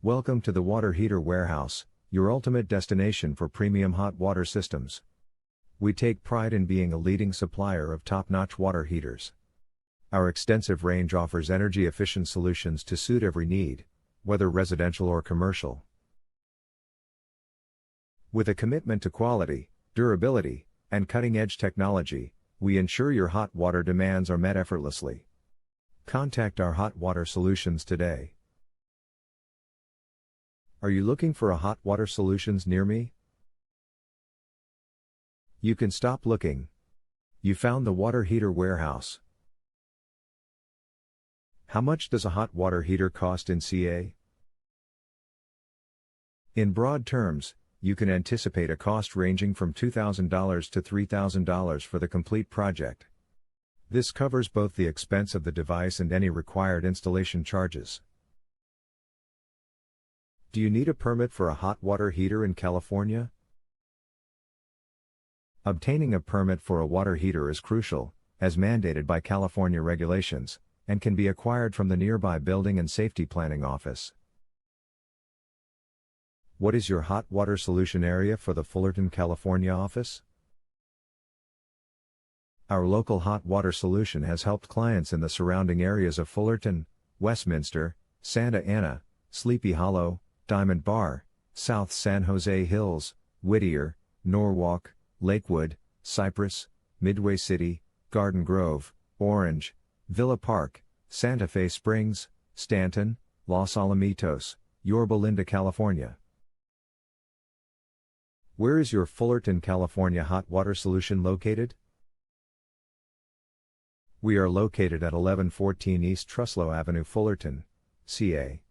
Welcome to the Water Heater Warehouse, your ultimate destination for premium hot water systems. We take pride in being a leading supplier of top-notch water heaters. Our extensive range offers energy-efficient solutions to suit every need, whether residential or commercial. With a commitment to quality, durability, and cutting-edge technology, we ensure your hot water demands are met effortlessly. Contact our hot water solutions today. Are you looking for a hot water solutions near me? You can stop looking. You found the Water Heater Warehouse. How much does a hot water heater cost in CA? In broad terms, you can anticipate a cost ranging from $2,000 to $3,000 for the complete project. This covers both the expense of the device and any required installation charges. Do you need a permit for a hot water heater in California? Obtaining a permit for a water heater is crucial, as mandated by California regulations, and can be acquired from the nearby Building and Safety Planning Office. What is your hot water solution area for the Fullerton, California office? Our local hot water solution has helped clients in the surrounding areas of Fullerton, Westminster, Santa Ana, Sleepy Hollow, Diamond Bar, South San Jose Hills, Whittier, Norwalk, Lakewood, Cypress, Midway City, Garden Grove, Orange, Villa Park, Santa Fe Springs, Stanton, Los Alamitos, Yorba, California. Where is your Fullerton, California hot water solution located? We are located at 1114 East Truslow Avenue, Fullerton, CA.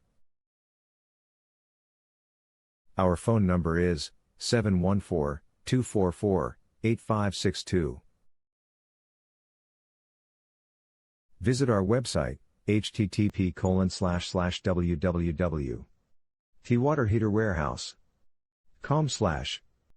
Our phone number is 714-244-8562. Visit our website, http://www.thewaterheaterwarehouse.com/